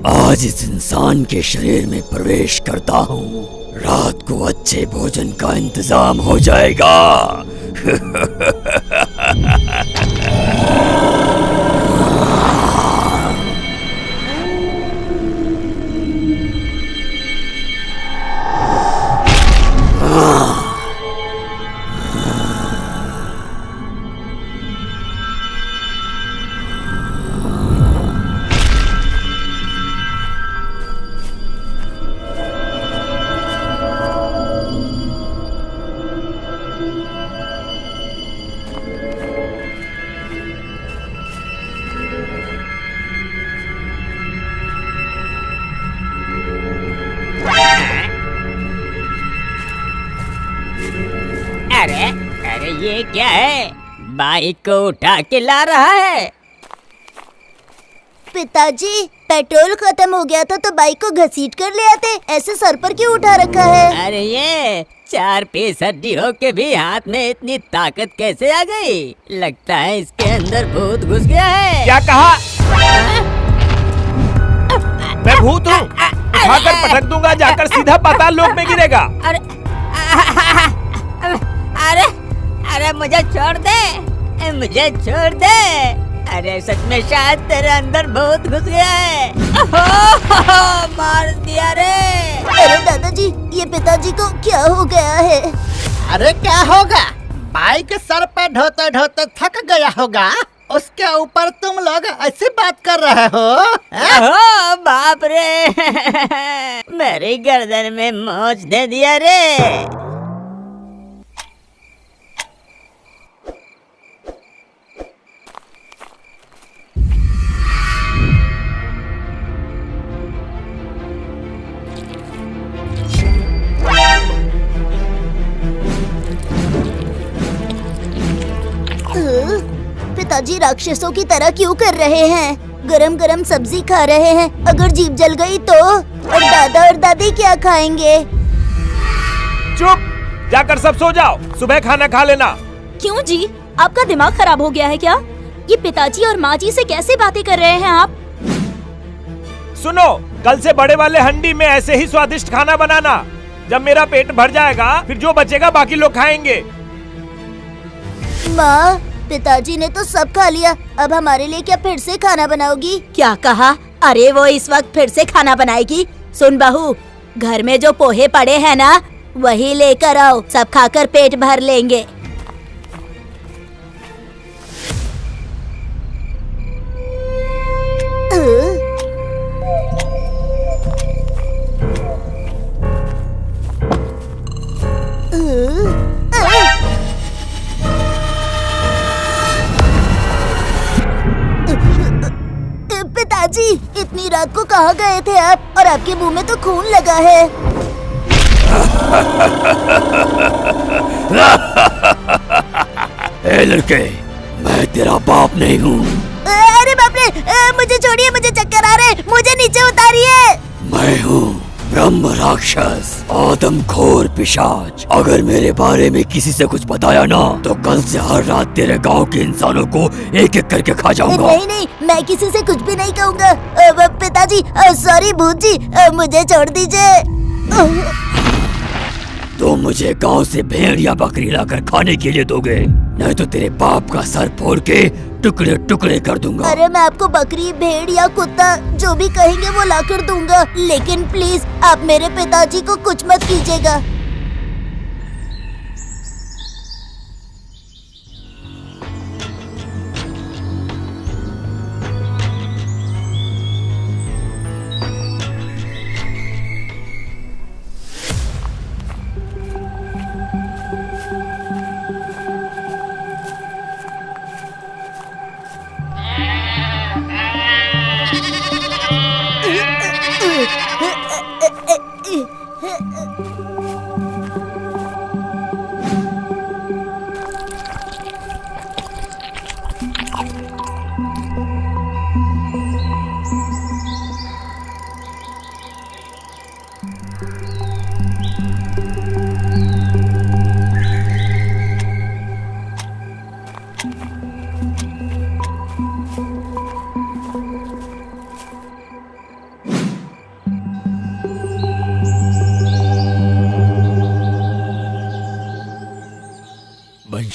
आज इस इंसान के शरीर में प्रवेश करता हूँ, रात को अच्छे भोजन का इंतजाम हो जाएगा। अरे अरे ये क्या है? बाइक को उठा के ला रहा है। पिताजी, पेट्रोल खत्म हो गया था तो बाइक को घसीट कर ले आते, ऐसे सर पर क्यों उठा रखा है? अरे ये 4 पीस हड्डी हो के भी हाथ में इतनी ताकत कैसे आ गई? लगता है इसके अंदर भूत घुस गया है। क्या कहा? मैं भूत हूँ? उठाकर पटक दूंगा, जाकर सीधा पाताल लोक में गिरेगा। अरे अरे अरे मुझे छोड़ दे, मुझे छोड़ दे। अरे सच में शायद तेरे अंदर भूत घुस गया है। मार दिया रे। अरे दादाजी, ये पिताजी को क्या हो गया है? अरे क्या होगा? बाइक सर पे ढोते ढोते थक गया होगा, उसके ऊपर तुम लोग ऐसी बात कर रहे हो? ओह बाप रे। मेरी गर्दन में मोच दे दिया रे। पिताजी राक्षसों की तरह क्यों कर रहे हैं? गरम गरम सब्जी खा रहे हैं, अगर जीभ जल गई तो? और दादा और दादी क्या खाएंगे? चुप, जाकर सब सो जाओ, सुबह खाना खा लेना। क्यों जी, आपका दिमाग खराब हो गया है क्या? ये पिताजी और माँ जी से कैसे बातें कर रहे हैं आप? सुनो, कल से बड़े वाले हंडी में ऐसे ही स्वादिष्ट खाना बनाना। जब मेरा पेट भर जाएगा, फिर जो बचेगा बाकी लोग खाएंगे। माँ, पिताजी ने तो सब खा लिया, अब हमारे लिए क्या फिर से खाना बनाओगी? क्या कहा? अरे वो इस वक्त फिर से खाना बनाएगी। सुन बहू, घर में जो पोहे पड़े हैं ना, वही लेकर आओ, सब खाकर पेट भर लेंगे। पिताजी, इतनी रात को कहाँ गए थे आप? और आपके मुंह में तो खून लगा है। ए लड़के, मैं तेरा बाप नहीं हूँ। अरे बाप रे, मुझे छोड़िए, मुझे चक्कर आ रहे, मुझे नीचे उतारिए। मैं हूँ ब्रह्म राक्षस, आदमखोर पिशाच। अगर मेरे बारे में किसी से कुछ बताया ना, तो कल से हर रात तेरे गांव के इंसानों को एक एक करके खा जाऊंगा। नहीं नहीं, मैं किसी से कुछ भी नहीं कहूँगा। पिताजी, सॉरी भूत जी, मुझे छोड़ दीजिए। तो मुझे गांव से भेड़ या बकरी लाकर खाने के लिए दोगे, नहीं तो तेरे बाप का सर फोड़ के टुकड़े टुकड़े कर दूंगा। अरे मैं आपको बकरी, भेड़ या कुत्ता जो भी कहेंगे वो लाकर दूंगा, लेकिन प्लीज आप मेरे पिताजी को कुछ मत कीजिएगा।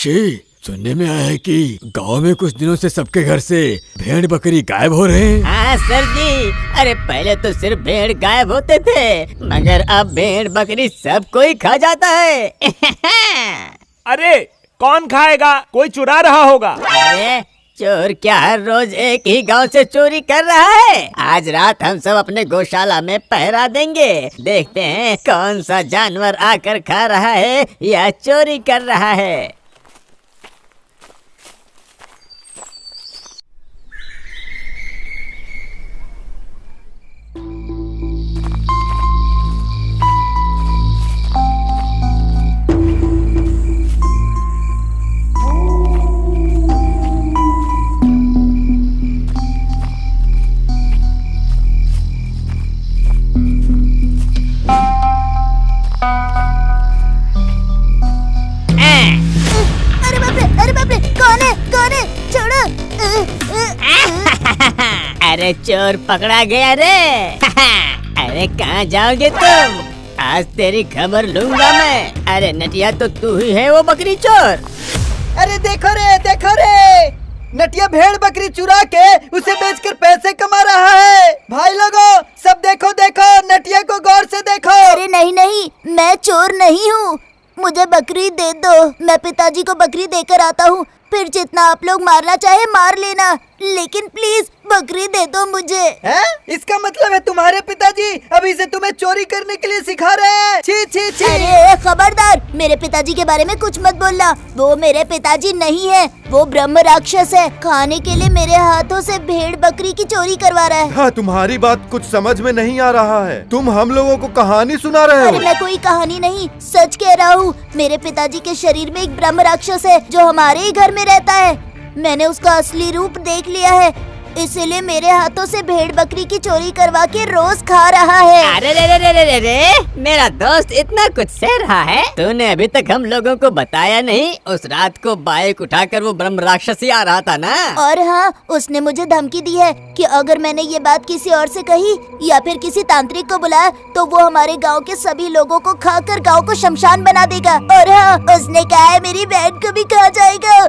मीनाक्षी, सुनने में आया है कि गांव में कुछ दिनों से सबके घर से भेड़ बकरी गायब हो रहे हैं। हाँ सर जी, अरे पहले तो सिर्फ भेड़ गायब होते थे, मगर अब भेड़ बकरी सब कोई खा जाता है। अरे कौन खाएगा? कोई चुरा रहा होगा। अरे चोर क्या हर रोज एक ही गांव से चोरी कर रहा है? आज रात हम सब अपने गौशाला में पहरा देंगे, देखते हैं कौन सा जानवर आकर खा रहा है या चोरी कर रहा है। अरे बाप रे, कौन है? छोड़ो। अरे चोर पकड़ा गया रे। अरे कहाँ जाओगे तुम? आज तेरी खबर लूंगा मैं। अरे नटिया, तो तू ही है वो बकरी चोर। अरे देखो रे, नटिया भेड़ बकरी चुरा के उसे बेचकर पैसे कमा रहा है। भाई लोगों, सब देखो, नटिया को गौर से देखो। अरे नहीं, मैं चोर नहीं हूँ। मुझे बकरी दे दो, मैं पिताजी को बकरी देकर आता हूँ। फिर जितना आप लोग मारना चाहे मार लेना, लेकिन प्लीज बकरी दे दो मुझे। हैं? इसका मतलब है तुम्हारे पिताजी अभी से तुम्हें चोरी करने के लिए सिखा रहे हैं। छी। अरे खबरदार, मेरे पिताजी के बारे में कुछ मत बोलना। वो मेरे पिताजी नहीं है, वो ब्रह्म राक्षस है। खाने के लिए मेरे हाथों से भेड़ बकरी की चोरी करवा रहा है। हाँ, तुम्हारी बात कुछ समझ में नहीं आ रहा है। तुम हम लोगों को कहानी सुना रहे अरे हो। मैं कोई कहानी नहीं, सच कह रहा हूँ। मेरे पिताजी के शरीर में एक ब्रह्म राक्षस है जो हमारे ही घर में रहता है। मैंने उसका असली रूप देख लिया है, इसलिए मेरे हाथों से भेड़ बकरी की चोरी करवा के रोज खा रहा है। अरे रे, मेरा दोस्त इतना कुछ सह रहा है। तूने अभी तक हम लोगों को बताया नहीं। उस रात को बाइक उठाकर वो ब्रह्म राक्षस ही आ रहा था ना। और हाँ, उसने मुझे धमकी दी है कि अगर मैंने ये बात किसी और से कही या फिर किसी तांत्रिक को बुलाया तो वो हमारे गांव के सभी लोगों को खाकर गांव को शमशान बना देगा। और हाँ, उसने कहा है मेरी बहन को भी खा जाएगा।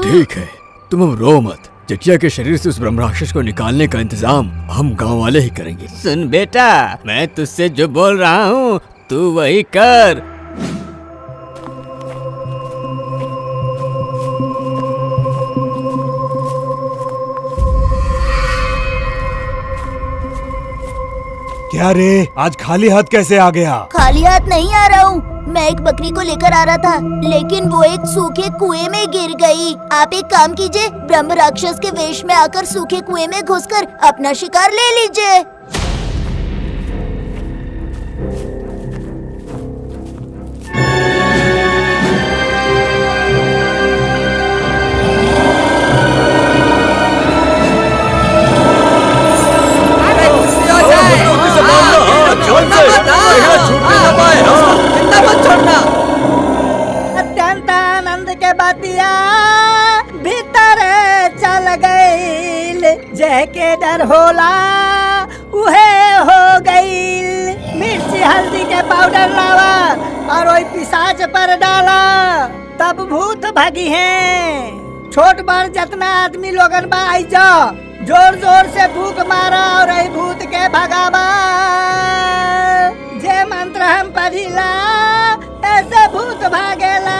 ठीक है, तुम अब रो मत। चटिया के शरीर से उस ब्रह्म राक्षस को निकालने का इंतजाम हम गांव वाले ही करेंगे। सुन बेटा, मैं तुझसे जो बोल रहा हूँ तू वही कर। क्या रे, आज खाली हाथ कैसे आ गया? खाली हाथ नहीं आ रहा हूँ, मैं एक बकरी को लेकर आ रहा था, लेकिन वो एक सूखे कुएं में गिर गई। आप एक काम कीजिए, ब्रह्म राक्षस के वेश में आकर सूखे कुएं में घुसकर अपना शिकार ले लीजिए। अत्यंत आनंद के बतिया भीतर चल गईल, जह के डर होला उहे हो गईल। मिर्ची हल्दी के पाउडर लावा और वही पिशाच पर डाला, तब भूत भागी हैं। छोट बड़ जितना आदमी लोगन बा आई जाओ, जोर जोर से फूंक मारा और आई भूत के भगावा। जे मंत्र हम पढ़िला ऐसे भूत भागेला।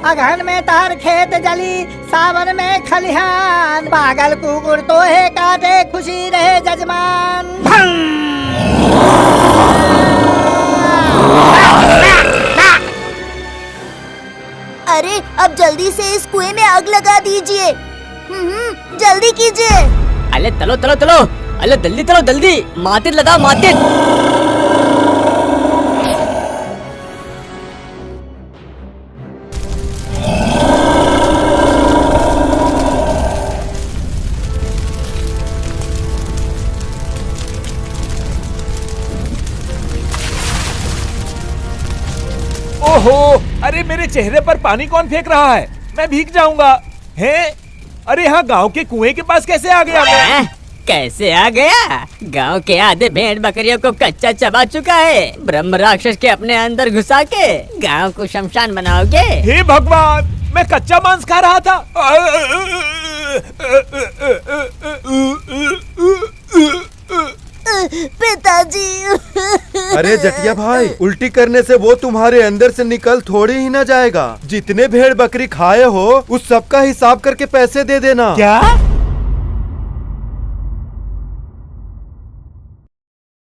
अगहन में तार खेत जली, सावन में खलिहान, पागल कुकुर तो है काटे, खुशी रहे जजमान। अरे अब जल्दी से इस कुएं में आग लगा दीजिए। जल्दी कीजिए। अरे चलो, अरे जल्दी चलो, जल्दी मातिर लगाओ, मातिर। ओहो, अरे मेरे चेहरे पर पानी कौन फेंक रहा है? मैं भीग जाऊंगा। हैं? अरे यहाँ गांव के कुएं के पास कैसे आ गया मैं? कैसे आ गया? गांव के आधे भेड़ बकरियों को कच्चा चबा चुका है। ब्रह्म राक्षस के अपने अंदर घुसा के गांव को शमशान बनाओगे? हे भगवान, मैं कच्चा मांस खा रहा था। पिताजी। अरे जटिया भाई, उल्टी करने से वो तुम्हारे अंदर से निकल थोड़ी ही ना जाएगा। जितने भेड़ बकरी खाए हो उस सब का हिसाब करके पैसे दे देना। क्या?